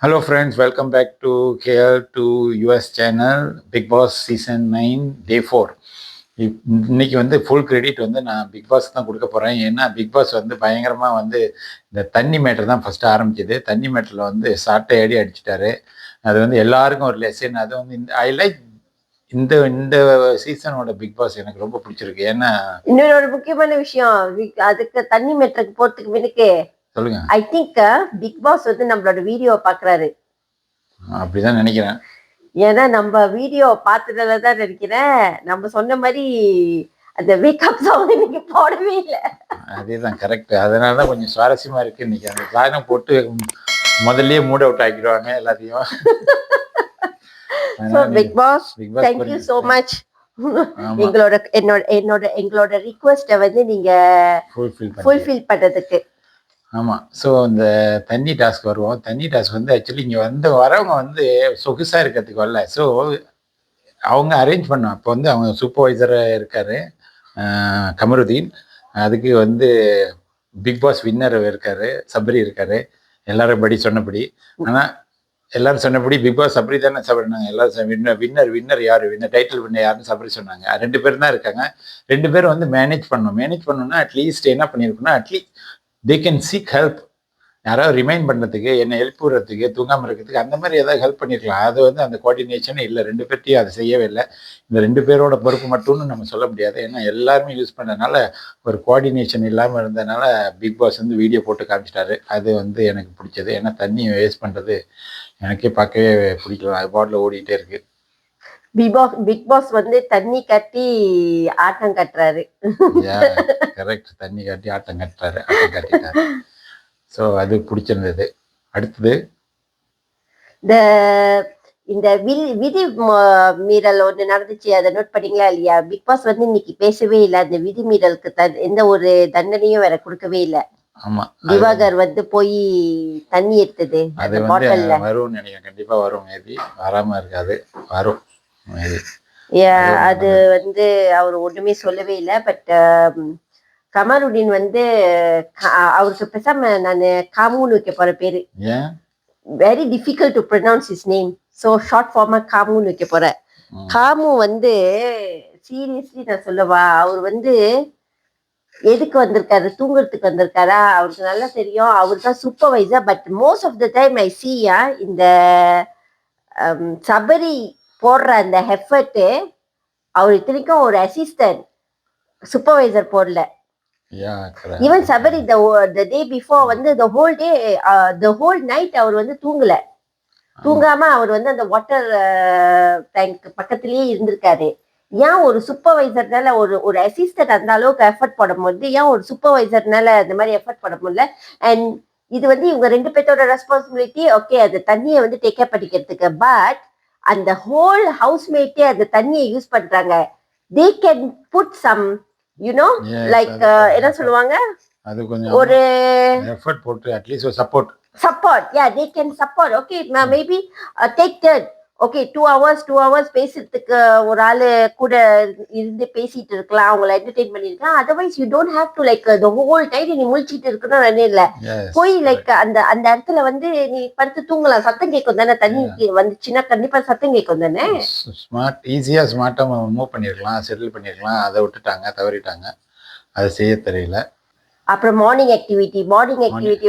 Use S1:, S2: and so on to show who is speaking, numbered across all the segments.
S1: Hello friends, welcome back to KL to US channel Big Boss season 9 day 4. இன்னைக்கு வந்து full credit வந்து நான் big pass தான் கொடுக்க போகிறேன். ஏன்னா பிக் பாஸ் வந்து பயங்கரமாக வந்து இந்த தண்ணி மேட்டர் தான் ஃபஸ்ட்டு ஆரம்பிச்சது. தண்ணி மேட்டரில் வந்து சாட்டை அடி அடிச்சிட்டாரு. அது வந்து எல்லாருக்கும் ஒரு லெசன். அது வந்து ஐ லைக் இந்த இந்த சீசனோட பிக் பாஸ் எனக்கு ரொம்ப பிடிச்சிருக்கு. ஏன்னா
S2: இன்னொரு முக்கியமான விஷயம், அதுக்கு தண்ணி மெட்ருக்கு போறதுக்கு முன்னுக்கு
S1: சொல்லுங்க.
S2: ஐ திங்க் பிக் பாஸ் வந்து நம்மளோட வீடியோ பாக்குறாரு.
S1: அப்படிதான் நினைக்கிறேன்.
S2: ஏன்னா நம்ம வீடியோ பார்த்ததுல தான் நினைக்கிறேன் நம்ம சொன்ன மாதிரி அந்த வேக்கப் சாங் இன்னைக்கு போடவே இல்லை.
S1: அதேதான் கரெக்ட். அதனால தான் கொஞ்சம் சுவாரஸ்யமா இருக்கு. இன்னைக்கு அந்த சாதனம் போட்டு முதல்லயே மூட் அவுட் ஆக்கிடுவாங்க எல்லாத்தையும்.
S2: So Bigg Boss thank you so much. எங்களோட ரிக்வெஸ்ட்டை வந்து நீங்க ஃபுல்ஃபில் பண்றதுக்கு.
S1: ஆமாம். ஸோ இந்த தண்ணி டாஸ்க் வருவோம். தண்ணி டாஸ்க் வந்து ஆக்சுவலி இங்கே வந்து வரவங்க வந்து சொகுசாக இருக்கிறதுக்கு வரல. ஸோ அவங்க அரேஞ்ச் பண்ணோம். அப்போ வந்து அவங்க சூப்பர்வைசராக இருக்கார் கமருதீன். அதுக்கு வந்து பிக் பாஸ் வின்னர் இருக்கார் சபரி இருக்கார். எல்லாரும் படி சொன்னபடி. ஆனால் எல்லாரும் சொன்னபடி பிக் பாஸ் சபரி தானே சொன்னாங்க. எல்லாரும் வின்னர் யார், வின்னர் டைட்டில் வின்னர் யாருன்னு சபரி சொன்னாங்க. 2 பேர் தான் இருக்காங்க. 2 பேரும் வந்து மேனேஜ் பண்ணணும்னா அட்லீஸ்ட் என்ன பண்ணியிருக்கணும்னா at least they can seek help. யாராவது ரிமைண்ட் பண்ணுறதுக்கு, என்ன ஹெல்ப் விடுறதுக்கு, தூங்காமல் இருக்கிறதுக்கு அந்த மாதிரி ஏதாவது ஹெல்ப் பண்ணியிருக்கலாம். அது வந்து அந்த கோஆர்டினேஷனே இல்லை. 2 பேர்ட்டையும் அதை செய்யவே இல்லை. இந்த 2 பேரோட பொறுப்பு மட்டும்னு நம்ம சொல்ல முடியாது. ஏன்னா எல்லாருமே யூஸ் பண்ணதுனால ஒரு கோஆர்டினேஷன் இல்லாமல் இருந்ததுனால பிக் பாஸ் வந்து வீடியோ போட்டு காமிச்சிட்டாரு. அது வந்து எனக்கு பிடிச்சது. ஏன்னா தண்ணி வேஸ்ட் பண்ணுறது எனக்கே பார்க்கவே பிடிக்கல. அது பாட்டில் ஓடிட்டே இருக்கு.
S2: பிக் பாஸ் வந்து தண்ணி கட்டி ஆட்டம் கட்டுறாரு.
S1: கரெக்ட். தண்ணி கட்டி ஆட்டம் கட்டிட்டாரு. ஸோ அது பிடிச்சிருந்தது. அடுத்தது
S2: இந்த விதி மீறல் ஒன்று நடந்துச்சு. அதை நோட் பண்ணீங்களா இல்லையா? பிக் பாஸ் வந்து இன்னைக்கு பேசவே இல்லை. அந்த விதி மீறலுக்கு எந்த ஒரு தண்டனையும் வேற கொடுக்கவே இல்லை.
S1: ஆமா,
S2: திவாகர் வந்து போய் தண்ணி எடுத்தது
S1: அது வந்து வரும் நினைக்கிறேன். கண்டிப்பா வரும். மேபி வராம இருக்காது, வரும்.
S2: அது வந்து அவர் ஒண்ணுமே சொல்லவே இல்லை. பட் கமருதீன் வந்து அவருக்கு பேசாம நான் காமுன்னு வைக்க போற பேரு. Very difficult to pronounce his name. So short ஃபார்மா காமுன்னு வைக்க போற. காமு வந்து சீரியஸ்லி நான் சொல்லவா, அவர் வந்து எதுக்கு வந்திருக்காரு? தூங்குறதுக்கு வந்திருக்காரா? அவருக்கு நல்லா தெரியும் அவர் தான் supervisor. But most of the time I சீயா இந்த சபரி போடுற அந்த எஃபர்ட், அவர் இத்தனைக்கும் ஒரு அசிஸ்டன்ட், சூப்பர்வைசர் போடல. Even Sabari the day before வந்து the whole night அவர் வந்து தூங்காம அவர் வந்து அந்த வாட்டர் டேங்க் பக்கத்திலேயே இருந்திருக்காரு. ஏன் ஒரு சூப்பர்வைசர்னால ஒரு அசிஸ்டன்ட் அந்த அளவுக்கு எஃபர்ட் போட முடியுது, ஏன் ஒரு சூப்பர்வைசர்னால அந்த மாதிரி எஃபர்ட் போட முடியல? அண்ட் இது வந்து இவங்க 2 பேர்த்தோட ரெஸ்பான்சிபிலிட்டி. ஓகே, அது தண்ணியை வந்து டேக் கேர் பண்ணிக்கிறதுக்கு. பட் அந்த ஹோல் ஹவுஸ்மேட்டே அந்த தண்ணியை யூஸ் பண்றாங்க. They can put some like என்ன சொல்லுவாங்க,
S1: அது கொஞ்சம்
S2: ஒரு
S1: எஃபர்ட் போட்டு அட்லீஸ்ட் ஒரு support.
S2: yeah, they can support. Okay, maybe take turn. Okay, 2 hours பேசுறதுக்கு ஒரு ஆளு கூட இருந்து பேசிட்டு இருக்கலாம், அவங்களை என்டர்டெயின் பண்ணிருக்கலாம். Otherwise you don't have to like the whole time நீ முழிச்சிட்டு இருக்கணும் இல்ல. போய் லைக் அந்த இடத்துல வந்து நீ படுத்து தூங்கலாம். சத்தம் கேட்கும் தானே, தண்ணி வந்துச்சுன்னா கண்டிப்பா சத்தம் கேட்கும் தானே.
S1: ஸ்மார்ட்டா மூவ் பண்ணிருக்கலாம், செட்டில் பண்ணிருக்கலாம். அதை விட்டுட்டாங்க, தவறிட்டாங்க. அதை செய்ய தெரியல.
S2: அப்புறம் மார்னிங் ஆக்டிவிட்டி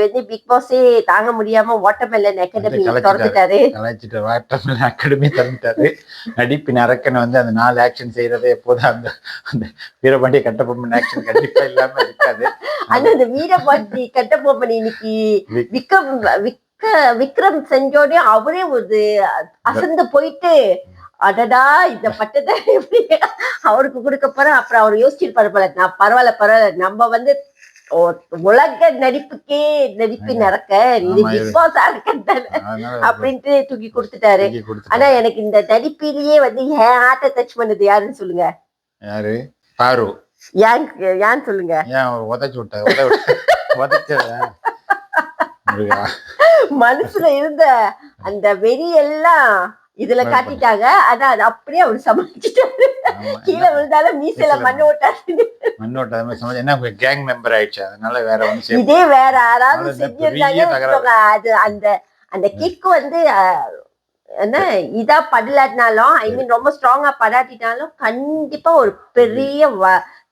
S2: வந்து பிக் பாஸே தாங்க முடியாம வாட்டர்மெலன் அகாடமி திறந்துட்டாரு.
S1: வாட்டர்மெலன் அகாடமி திறந்துட்டாரு. நடிப்பின் அரக்கனை வந்து அந்த 4 ஆக்ஷன் செய்யறதே எப்போதும் அந்த வீரபாண்டிய கட்டபொம்மன் ஆக்ஷன் கண்டிப்பா இல்லாம இருக்காது.
S2: ஆனா அந்த வீரபாண்டி கட்டபொம்மன் இன்னைக்கு விக்ரம் செஞ்சோடனே அவரே ஒரு அசந்து போயிட்டு, அடடா இந்த பட்டத்தை எப்படி அவருக்கு கொடுக்க போறேன். அப்புறம் அவர் யோசிச்சிருப்பாரு போல, நான் பரவாயில்ல நம்ம வந்து உலக நடிப்பு நடக்க இது பிக் பாஸ் அப்படின்ட்டு தூக்கி கொடுத்துட்டாரு. ஆனா எனக்கு இந்த நடிப்பிலேயே வந்து என் ஹார்ட்டை டச் பண்ணது யாருன்னு சொல்லுங்க?
S1: யாரு? பாரு.
S2: ஏன் சொல்லுங்க? மனசுல இருந்த அந்த வெறி எல்லாம் இதுல காட்டிட்டாங்க. அதான் அது அப்படியே அவர் சமாளிச்சுட்டாரு. கீழே விழுந்தாலும் மீசையில மண்ணு ஓட்டாரு.
S1: என்ன கேங் மெம்பர் ஆயிடுச்சு. அதனால வேற ஒண்ணு
S2: இதே வேற யாராவது செஞ்சிருந்தாங்க அது அந்த அந்த கிக் வந்து என்ன இதா படலாட்டினாலும் ஐ மீன் ரொம்ப ஸ்ட்ராங்கா படாட்டினாலும் கண்டிப்பா ஒரு பெரிய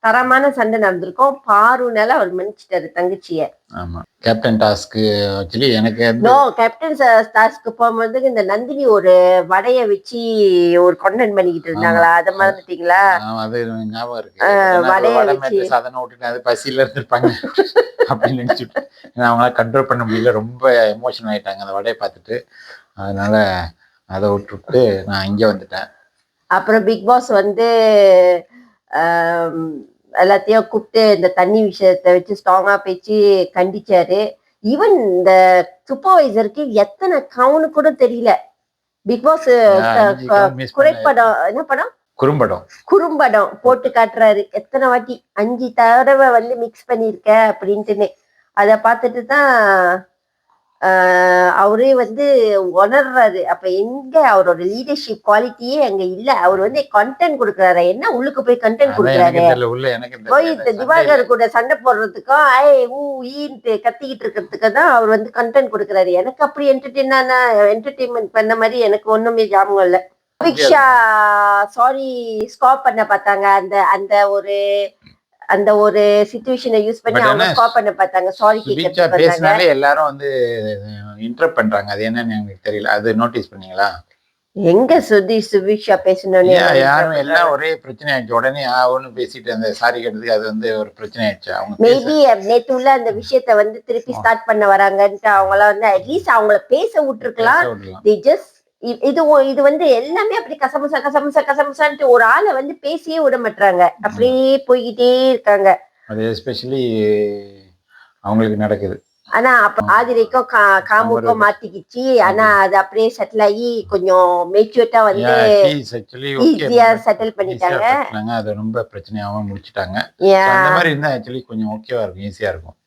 S2: தரமான சண்டை நடந்திருக்கும். பாருனால அவர் மன்னிச்சிட்டாரு தங்கச்சிய.
S1: ஆமா. கேப்டன் டாஸ்க் ஆக்சுவலி எனக்கு
S2: நோ கேப்டன் டாஸ்க்கு போகும்போது இந்த நந்தினி ஒரு வடைய வச்சு ஒரு கண்டென்ட் பண்ணிக்கிட்டு இருந்தாங்களா, அதை மறந்துட்டீங்களா?
S1: அது ஞாபகம் இருக்கு. வடை மேட்டு சாதனை விட்டுட்டு அது பசியில இருந்திருப்பாங்க அப்படின்னு நினைச்சுட்டு அவங்களால கண்ட்ரோல் பண்ண முடியல, ரொம்ப எமோஷன் ஆயிட்டாங்க அந்த வடையை பார்த்துட்டு. அதனால அதை விட்டுவிட்டு நான் இங்கே வந்துட்டேன்.
S2: அப்புறம் பிக் பாஸ் வந்து எல்லாத்தையும் கூப்பிட்டு இந்த தண்ணி விஷயத்தை வச்சு ஸ்ட்ராங்கா பேச்சு கண்டிச்சாரு. ஈவன் இந்த சூப்பர்வைசருக்கு எத்தனை கவுனு கூட தெரியல. பிக் பாஸ் குறைப்படம் என்ன படம், குறும்படம் போட்டு காட்டுறாரு எத்தனை வாட்டி 5 தடவை வந்து மிக்ஸ் பண்ணிருக்க அப்படின்ட்டுன்னு. அதை பார்த்துட்டு தான் அவரே வந்து உணர்றாரு. அப்ப எங்க அவரோட லீடர்ஷிப் குவாலிட்டியே அங்க இல்ல. அவர் வந்து கண்டென்ட் கொடுக்குறாரு, என்ன உள்ளுக்கு போய் கண்டென்ட் கொடுக்குறாரு. போய் இந்த திவாகர் கூட சண்டை போடுறதுக்கும் ஈன்ட்டு கத்திக்கிட்டு இருக்கிறதுக்கு தான் அவர் வந்து கண்டென்ட் கொடுக்குறாரு. எனக்கு அப்படி என்டர்டெயின்மெண்ட் பண்ண மாதிரி எனக்கு ஒண்ணுமே ஞாபகம் இல்ல. அபிக்ஷா சாரி ஸ்காப் பண்ண பார்த்தாங்க. அந்த ஒரு சிச்சுவேஷனை யூஸ் பண்ணி அவங்க ஸ்காப் பண்ண பார்த்தாங்க. சாரி கேட்கறதுக்கு
S1: பேசினாலே எல்லாரும் வந்து இன்டரப்ட் பண்றாங்க. அது என்னன்னு எனக்கு தெரியல. அது நோட்டீஸ் பண்ணீங்களா?
S2: எங்க சுபிக்ஷா பேசணும்னு
S1: யாரும் எல்லாம் ஒரே பிரச்சனை ஆயிடுச்சு. உடனே ஒன்னு பேசிட்டு அந்த சாரி கேட்டதுக்கு அது வந்து ஒரு பிரச்சனை ஆயிடுச்சு. அவங்க
S2: மேபி நேத்து உள்ள அந்த விஷயத்த வந்து திருப்பி ஸ்டார்ட் பண்ண வராங்கன்ட்டு அவங்கள வந்து அட்லீஸ்ட் அவங்கள பேச விட்டுருக்கலாம். இது வந்து எல்லாமே அப்படி கசமுசான்ட்டு ஒரு ஆளை வந்து பேசியே விட மாட்டாங்க, அப்படியே போய்கிட்டே இருக்காங்க.
S1: அது எஸ்பெஷலி அவங்களுக்கு நடக்குது.
S2: ஆனா அப்ப ஆதிரைக்கும் காமுக்கும் மாத்திக்கிச்சு. ஆனா அது அப்படியே செட்டில் ஆகி கொஞ்சம் மெச்சூர்டா வந்து ஈஸியா செட்டில் பண்ணிட்டாங்க.
S1: அது ரொம்ப பிரச்சனையாவும் முடிச்சிட்டாங்க. அந்த மாதிரி இருந்தா ஆக்சுவலி கொஞ்சம் ஓகேவா இருக்கும், ஈஸியா இருக்கும்.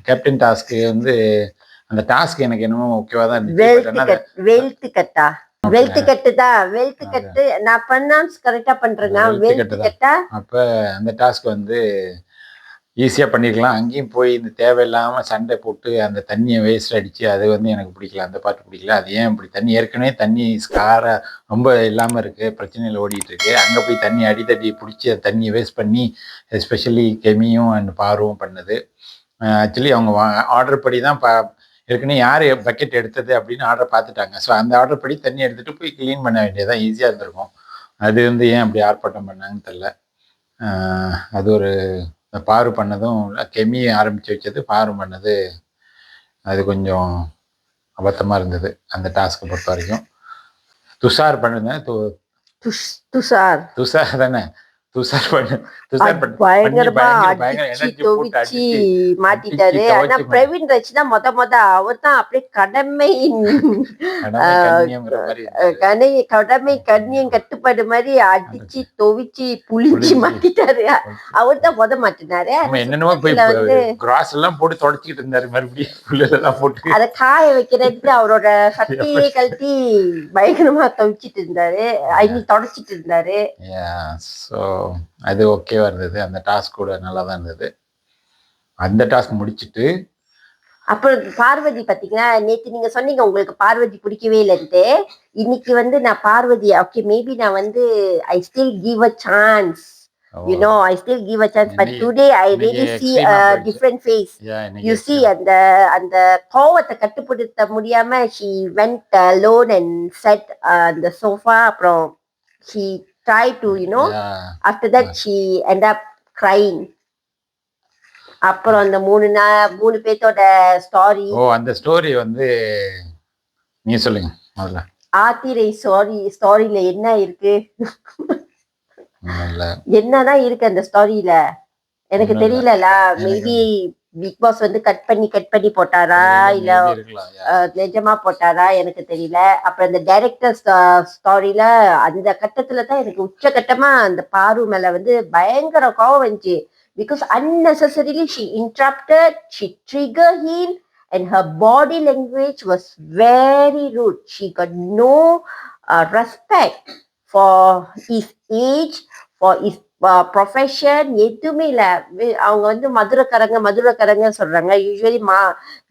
S1: கேப்டன் டாஸ்க் வந்து அந்த டாஸ்க் எனக்கு என்னமோ ஓகேவா தான் இருந்துச்சு.
S2: வெல்த் கட்டு நான் ப்ரொனவுன்ஸ் கரெக்டா பண்றேன்னா வெல்த் கட்டா.
S1: அப்ப அந்த டாஸ்க் வந்து ஈஸியா பண்ணிருக்கலாம். அங்கேயும் போய் இந்த தேவையில்லாம சண்டை போட்டு அந்த தண்ணியை வேஸ்ட் அடிச்சு அது வந்து எனக்கு பிடிக்கல, அந்த பாட்டு பிடிக்கல. அது ஏன் இப்படி தண்ணி ஏற்கனவே தண்ணி ஸ்காரா ரொம்ப இல்லாம இருக்கு, பிரச்சனையில ஓடிட்டு இருக்கு. அங்க போய் தண்ணி அடித்தடி பிடிச்சி அந்த தண்ணியை வேஸ்ட் பண்ணி எஸ்பெஷலி கெமியும் அண்ட் பாருவும் பண்ணுது. ஆக்சுவலி அவங்க ஆர்டர் படி தான் ஏற்கனவே யார் பக்கெட் எடுத்தது அப்படின்னு ஆர்டர் பார்த்துட்டாங்க. ஸோ அந்த ஆர்டர் படி தண்ணி எடுத்துகிட்டு போய் க்ளீன் பண்ண வேண்டியதான், ஈஸியாக இருந்திருக்கும். அது வந்து ஏன் அப்படி ஆர்ப்பாட்டம் பண்ணாங்கன்னு தெரில. அது ஒரு பாரு பண்ணதும் கெமி ஆரம்பித்து வச்சது, பாரு பண்ணது அது கொஞ்சம் அபத்தமாக இருந்தது அந்த டாஸ்க்கை பொறுத்த வரைக்கும். துஷார் பண்ணுங்க, துஷார் தானே,
S2: பயங்கரமா அடிச்சு துவிச்சு மாட்டிட்டாரு. ஆனா பிரவீன் ராஜ் தான் மொத அவர் தான் அப்படியே கடமை கண்ணியம் கட்டுப்பாடு மாதிரி அடிச்சு துவிச்சு புளிச்சு மாட்டிட்டாரு. அவர் தான் மாட்டினாரு.
S1: என்னென்னமோ கிராஸ் எல்லாம் போட்டு தொடச்சிட்டு இருந்தாரு, மறுபடியும்
S2: அத காய வைக்கிறதுக்கு அவரோட சட்டையே கழட்டி பயங்கரமா துவைச்சிட்டு இருந்தாரு, தொடச்சிட்டு இருந்தாரு.
S1: அது ஓகேவா இருந்தது. அந்த டாஸ்க் கூட நல்லா தான் இருந்தது. அந்த டாஸ்க் முடிச்சிட்டு
S2: அப்புறம் பார்வதி பாத்தீங்கன்னா, நேத்து நீங்க சொன்னீங்க உங்களுக்கு பார்வதி பிடிக்கவே இல்லைன்ட்டு. இன்னைக்கு வந்து நான் பார்வதி ஓகே மேபி நான் வந்து I still give a chance, you know, I still give a chance, but today I really see a different face. You see அந்த கோவத்தை கட்டுப்படுத்த முடியாம she went alone and sat on the sofa. அப்புறம் she tried to, you know, after that she end up crying. அப்புறம் அந்த 3 பேத்தோட ஸ்டாரி.
S1: அந்த story வந்து நீ சொல்லுங்க முதல்ல.
S2: ஆத்திரை ஸ்டாரியில என்ன இருக்கு, என்னதான் இருக்கு அந்த ஸ்டோரியில எனக்கு தெரியல. மேபி பிக் பாஸ் வந்து கட் பண்ணி போட்டாரா இல்ல நிஜமா போட்டாரா எனக்கு தெரியல. அப்புறம் இந்த டைரக்டர் ஸ்டோரியில அந்த கட்டத்துல தான் எனக்கு உச்சகட்டமா அந்த பாரு மேல வந்து பயங்கர கோவம் வந்துச்சு. Because unnecessarily she interrupted, she triggered him, and her body language was very rude. She got no respect for his age, for his profession எதுவுமே இல்ல. அவங்க வந்து மதுரைக்காரங்க சொல்றாங்க. யூசுவலி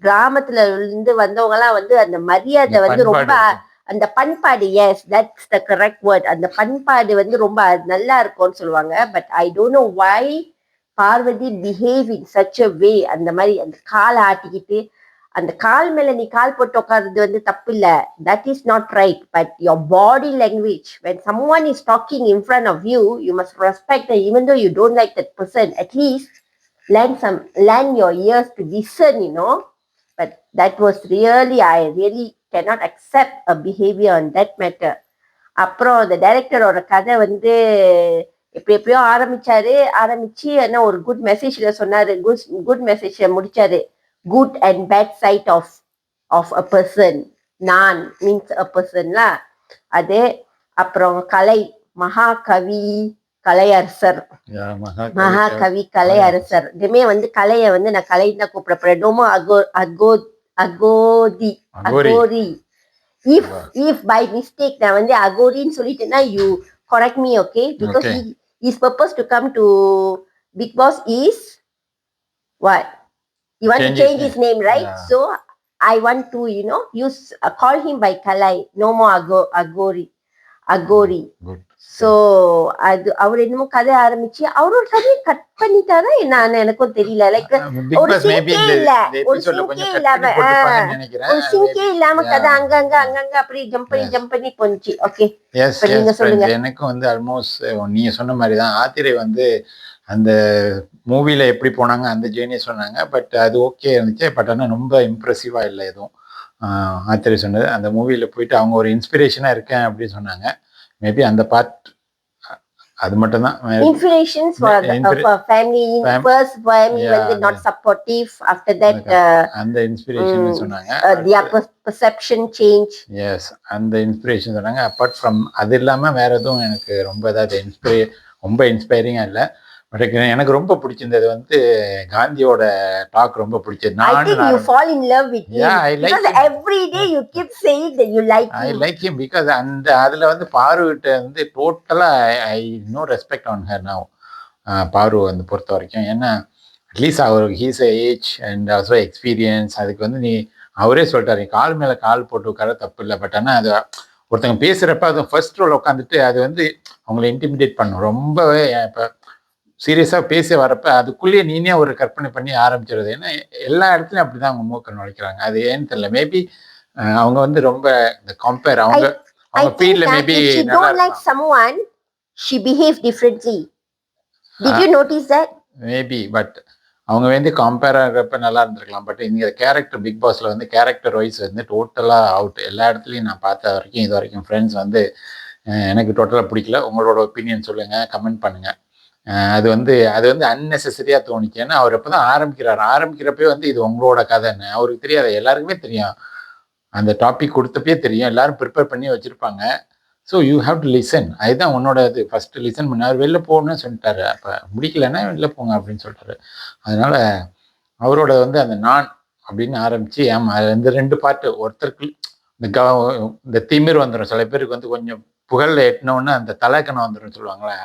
S2: கிராமத்துல இருந்து வந்தவங்க எல்லாம் வந்து அந்த மரியாதை வந்து ரொம்ப அந்த பண்பாடு, yes that's the correct word. அந்த பண்பாடு வந்து ரொம்ப நல்லா இருக்கும்னு சொல்லுவாங்க. But I don't know why Parvathi behave in such a way. அந்த மாதிரி அந்த காலை ஆட்டிக்கிட்டு அந்த கால் மேல நீ கால் போட்டு உட்கார்றது வந்து தப்பு இல்ல, that is not right. But your body language when someone is talking in front of you, you must respect them even though you don't like that person. At least lend your ears to listen, you know. But that was really, I really cannot accept a behavior on that matter. அப்புறம் அந்த டைரக்டரோட கதை வந்து எப்படியோ ஆரம்பிச்சு என்ன ஒரு good மெசேஜ்ல சொன்னாரு, குட் மெசேஜ்ல முடிச்சாரு. good and bad side of a person. நான் means a person lah. அது அப்புறம் மகாகவி கலையரசர், மகாகவி கலையரசர். இதுமே வந்து கலையை வந்து நான் கலைன்னு தான் கூப்பிடப்படுறேன். டோமோ அகோரி. if by mistake நான் வந்து அகோரின்னு சொல்லிட்டேன்னா you correct me, okay? Because his purpose to come to Bigg Boss is what? You want to change his name, right? Yeah. So I want to, use call him by Kalai. No more Agori. Good. So அது அவர் என்னமோ கதை ஆரம்பிச்சு அவரோட கதையை cut பண்ணிட்டாரா என்ன எனக்கும் தெரியல. Like ஒரு சிங்கே இல்லாம கதை அங்கங்க அப்படி ஜம்ப் பண்ணி போச்சு. ஓகே,
S1: நீங்க சொல்லுங்க. எனக்கும் வந்து ஆல்மோஸ்ட் நீங்க சொன்ன மாதிரி தான். ஆத்திரை வந்து அந்த மூவில எப்படி போனாங்க அந்த ஜேர்னியை சொன்னாங்க. பட் அது ஓகே இருந்துச்சு. பட் ஆனால் ரொம்ப இம்ப்ரெசிவா இல்லை எதுவும். ஆத்திரை சொன்னது அந்த மூவில போயிட்டு அவங்க ஒரு இன்ஸ்பிரேஷனா இருக்கேன் அப்படின்னு சொன்னாங்க. மேபி அந்த பார்ட் அது மட்டும் தான்.
S2: Inspirations for family. First family வந்து நாட் சப்போர்ட்டிவ். ஆஃப்டர் தட்
S1: அந்த இன்ஸ்பிரேஷன் சொன்னாங்க.
S2: their perception change.
S1: எஸ், அந்த இன்ஸ்பிரேஷன் சொன்னாங்க. அப்பார்ட் ஃப்ரம் அது இல்லாம வேற எதுவும் எனக்கு ரொம்ப ஏதாவது ரொம்ப இன்ஸ்பைரிங்கா இல்லை. பட் எனக்கு ரொம்ப பிடிச்சிருந்தது வந்து காந்தியோட டாக் ரொம்ப பிடிச்சது.
S2: I think you fall in love with him. Yeah, I like him. Every day you keep saying that you like him.
S1: I like him because அதுல வந்து பார்வகிட்ட வந்து டோட்டலா I no respect on her now. பார்வ வந்து பொறுத்த வரைக்கும். ஏன்னா at least அவர் his age and also experience. அதுக்கு வந்து அவரே சொல்லிட்டாரு, கால் மேல கால் போட்டு உட்கார தப்பு இல்லை. பட் ஆனால் அது ஒருத்தவங்க பேசுறப்ப அது ஃபர்ஸ்ட் ரோல் உட்காந்துட்டு அது வந்து அவங்களை இன்டிமிடேட் பண்ணும். ரொம்பவே இப்போ சீரியஸாக பேச வரப்ப அதுக்குள்ளேயே நீனே ஒரு கற்பனை பண்ணி ஆரம்பிச்சிருது. ஏன்னா எல்லா இடத்துலையும் அப்படிதான் அவங்க மூக்க நுழைக்கிறாங்க. அது ஏன்னு தெரியல. மேபி அவங்க வந்து ரொம்ப இந்த கம்பேர் அவங்க ஃபீல்ட்ல மேபி மேபி பட் அவங்க வந்து கம்பேர் ஆகிறப்ப நல்லா இருந்திருக்கலாம். பட் இங்கே கேரக்டர் பிக் பாஸ்ல வந்து கேரக்டர் வைஸ் வந்து டோட்டலாக அவுட். எல்லா இடத்துலையும் நான் பார்த்த வரைக்கும் இது வரைக்கும் ஃப்ரெண்ட்ஸ் வந்து எனக்கு டோட்டலாக பிடிக்கல. உங்களோட ஒப்பீனியன் சொல்லுங்கள், கமெண்ட் பண்ணுங்கள். அது வந்து அன்னெசரியாக தோணுச்சு. ஏன்னா அவர் எப்போ தான் ஆரம்பிக்கிறப்பே வந்து இது உங்களோட கதைன்னு அவருக்கு தெரியாது. எல்லாருக்குமே தெரியும். அந்த டாபிக் கொடுத்தப்பே தெரியும். எல்லாரும் ப்ரிப்பேர் பண்ணி வச்சுருப்பாங்க. So you have to listen. அதுதான் உன்னோட இது. ஃபஸ்ட்டு லிசன் பண்ண. அவர் வெளில போகணும்னு சொல்லிட்டாரு. அப்போ முடிக்கலைன்னா வெளில போங்க அப்படின்னு சொல்லிட்டாரு. அதனால அவரோட வந்து அந்த நான் அப்படின்னு ஆரம்பித்து அந்த 2 பார்ட்டு. ஒருத்தருக்கு இந்த திமிர் வந்துடும். சில பேருக்கு வந்து கொஞ்சம் புகழில் எட்டினோன்னு அந்த தலைக்கணம் வந்துடும் சொல்லுவாங்களே.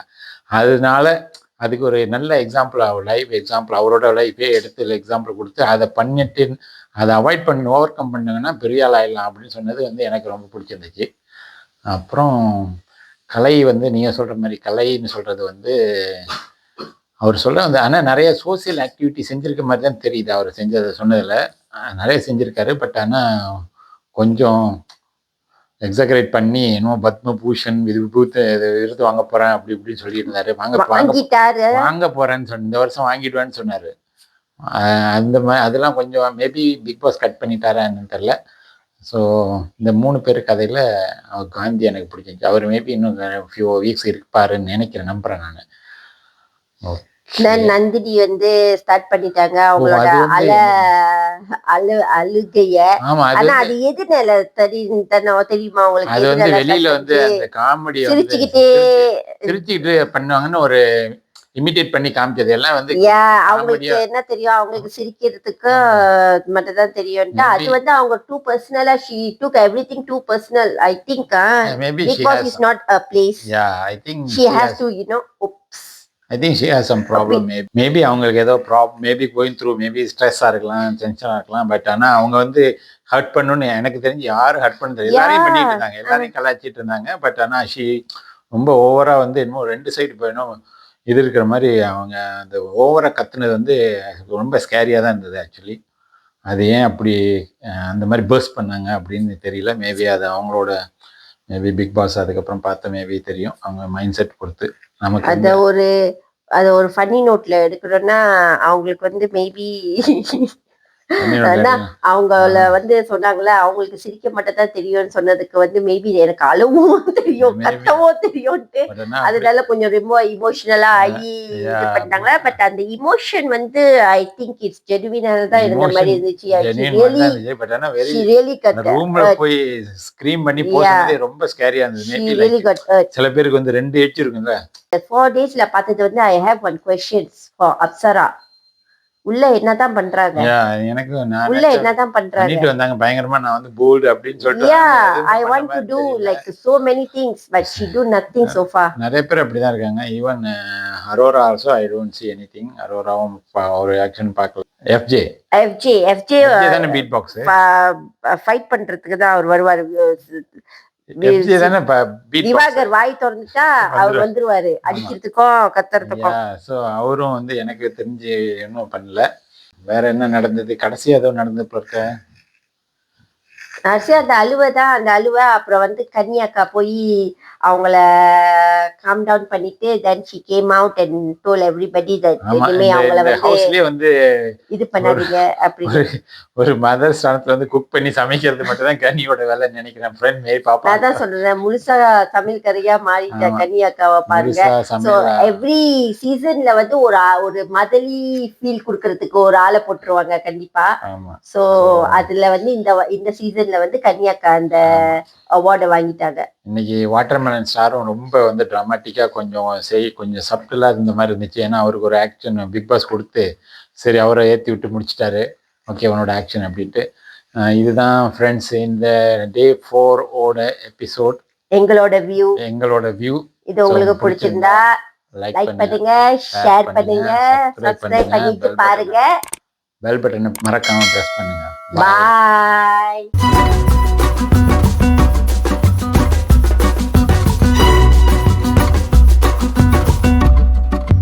S1: அதனால அதுக்கு ஒரு நல்ல எக்ஸாம்பிள், லைஃப் எக்ஸாம்பிள், அவரோட லைஃபே எடுத்து எக்ஸாம்பிள் கொடுத்து அதை பண்ணிட்டு அதை அவாய்ட் பண்ணி ஓவர் கம் பண்ணுங்கன்னா பெரிய ஆள் ஆயிடலாம் அப்படின்னு சொன்னது வந்து எனக்கு ரொம்ப பிடிச்சிருந்துச்சு. அப்புறம் கலை வந்து நீங்கள் சொல்கிற மாதிரி கலைன்னு சொல்கிறது வந்து அவர் சொல்கிற வந்து ஆனால் நிறைய சோசியல் ஆக்டிவிட்டி செஞ்சுருக்க மாதிரி தான் தெரியுது. அவர் சொன்னதில் நிறைய செஞ்சுருக்காரு. பட் ஆனால் கொஞ்சம் எக்ஸாகரேட் பண்ணி என்னமோ பத்மபூஷன் விருது வாங்க போறேன் அப்படி இப்படின்னு சொல்லிட்டு இருந்தாரு. வாங்க போறேன்னு சொன்ன இந்த வருஷம் வாங்கிடுவேன்னு சொன்னாரு. அந்த மாதிரி அதெல்லாம் கொஞ்சம் மேபி பிக் பாஸ் கட் பண்ணிட்டாரான்னு தெரியல. ஸோ இந்த 3 பேர் கதையில அவர் காந்தி எனக்கு பிடிச்சிருந்துச்சு. அவர் மேபி இன்னும் ஃபியூ வீக்ஸ் இருப்பாருன்னு நினைக்கிறேன், நம்புறேன் நான்.
S2: நந்தினி வந்து ஸ்டார்ட் பண்ணிட்டாங்க அவங்களோட அழுகைய. ஆனா அது எதுனால தெரியுமா உங்களுக்கு?
S1: அது வந்து வெளியில வந்து அந்த காமெடி சிரிச்சுக்கிட்டு பண்ணுவாங்கன்னு ஒரு இமிடேட் பண்ணி காமிச்சது எல்லாம் வந்து
S2: அவங்களுக்கு என்ன தெரியும், அவங்களுக்கு சிரிக்கிறதுக்கு மட்டும் தான் தெரியும். அது வந்து அவங்க டூ பர்சனலா she took everything too personal. I think
S1: maybe
S2: because it's not a place.
S1: Yeah, I think
S2: she has to oops
S1: I think she has some problem. Maybe அவங்களுக்கு ஏதோ மேபி கோயிங் த்ரூ, மேபி ஸ்ட்ரெஸ்ஸாக இருக்கலாம், டென்ஷனாக இருக்கலாம். But ஆனால் அவங்க வந்து hurt பண்ணணும்னு எனக்கு தெரிஞ்சு யாரும் ஹர்ட் பண்ணது, எல்லாரையும் பண்ணிட்டு இருந்தாங்க, எல்லாரையும் கலாச்சிட்டு இருந்தாங்க. பட் ஆனால் ரொம்ப ஓவராக வந்து இன்னும் 2 சைடு போயிடும் இது இருக்கிற மாதிரி அவங்க அந்த ஓவராக கத்துனது வந்து ரொம்ப ஸ்கேரியாக தான் இருந்தது ஆக்சுவலி. அது ஏன் அப்படி அந்த மாதிரி பர்ஸ்ட் பண்ணாங்க அப்படின்னு தெரியல. மேபி அது அவங்களோட மேபி பிக் பாஸ் அதுக்கப்புறம் பார்த்த மேபி தெரியும் அவங்க மைண்ட் செட் பொறுத்து. நமக்கு
S2: அது ஒரு ஃபன்னி நோட்ல எடுக்கணும்னா அவங்களுக்கு வந்து மேபி அவங்கள வந்து சொன்னாங்கல்ல, அவங்களுக்கு சிரிக்க மட்டும் தான் தெரியும்னு சொன்னதுக்கு வந்து மேபி எனக்கு அழவும் தெரியும், கத்தவும் தெரியும்ட்டு அதனால கொஞ்சம் ரொம்ப இமோஷனலா ஆகி இது பண்ணாங்களா. பட் அந்த இமோஷன் வந்து ஐ திங்க் இட்ஸ் ஜெனுவினா தான் இருந்த மாதிரி இருந்துச்சு.
S1: ரூம்ல போய் ஸ்கிரீம் பண்ணி போறது ரொம்ப ஸ்கேரியா இருந்தது. சில பேருக்கு வந்து 2 எட்ஜ் இருக்குல்ல.
S2: 4 daysல பார்த்தது வந்து I have one questions for Apsara. உள்ள என்னதான் பண்றாங்க,
S1: எனக்கு
S2: உள்ள என்னதான் பண்றாங்க
S1: பண்ணிட்டு வந்தாங்க பயங்கரமா. நான் வந்து போல்ட் அப்படினு சொல்லிட்டு
S2: I want to do like so many things but she do nothing so far.
S1: நிறைய பேர் அப்படிதான் இருக்காங்க. Even Arora also I don't see anything. அரோராவும் ஒரு ஆக்ஷன் பார்க்கல. FJ தான பீட் பாக்ஸ்
S2: ஃபைட் பண்றதுக்கு தான் அவர் வருவாரு.
S1: FJ தான பீட்
S2: திவாகர் வாய் திறந்துட்டா அவர் வந்துருவாரு அடிக்கிறதுக்கும் கத்துறதுக்கும்.
S1: சோ அவரும் வந்து எனக்கு தெரிஞ்சு இன்னும் பண்ணல. வேற என்ன நடந்தது? கடைசியா ஏதோ நடந்து இருக்க
S2: அந்த அழுவைதான், அந்த அழுவை. அப்புறம் வந்து கன்னியாக்கா போய் அவங்கள காம் டவுன் பண்ணிட்டு then she came out and told everybody that இனிமே அவங்கள வந்து இது பண்ணாதீங்க அப்படின்னு.
S1: ஒரு மதர் ஸ்தானத்துல வந்து குக் பண்ணி சமைக்கிறது மட்டும் தான் கன்னியோட வேலை நினைக்கிறேன். ஃப்ரெண்ட் மேரி பாப்பா
S2: நான் தான் சொல்றேன், முழுசா சமையல்காரியா மாறிட்ட கன்னியாக்காவை பாருங்க. ஸோ எவ்ரி சீசன்ல வந்து ஒரு மதலி ஃபீல் கொடுக்கறதுக்கு ஒரு ஆளை போட்டுருவாங்க கண்டிப்பா. ஸோ அதுல வந்து இந்த சீசன்ல வந்து கன்னியாக்கா அந்த அவார்டை வாங்கிட்டாங்க.
S1: இன்னைக்கு வாட்டர்மெலன் ஸ்டாரும் ரொம்ப வந்து டிராமாட்டிக்கா கொஞ்சம் சப்டிலா இருந்த மாதிரி இருந்துச்சு. ஏன்னா அவருக்கு ஒரு ஆக்ஷன் பிக் பாஸ் கொடுத்து சரி அவரை ஏற்றி விட்டு முடிச்சிட்டாரு. ஓகே அவனோட ஆக்ஷன் அப்படின்ட்டு. இதுதான் ஃப்ரெண்ட்ஸ் இந்த டே 4 ஓட எபிசோட்.
S2: எங்களோட
S1: வியூ
S2: இது உங்களுக்கு பிடிச்சிருந்தா லைக் பண்ணுங்க, ஷேர் பண்ணுங்க, சப்ஸ்கிரைப் பண்ணிட்டு பாருங்க.
S1: பெல் பட்டனை மறக்காம பிரஸ் பண்ணுங்க.
S2: பாய்.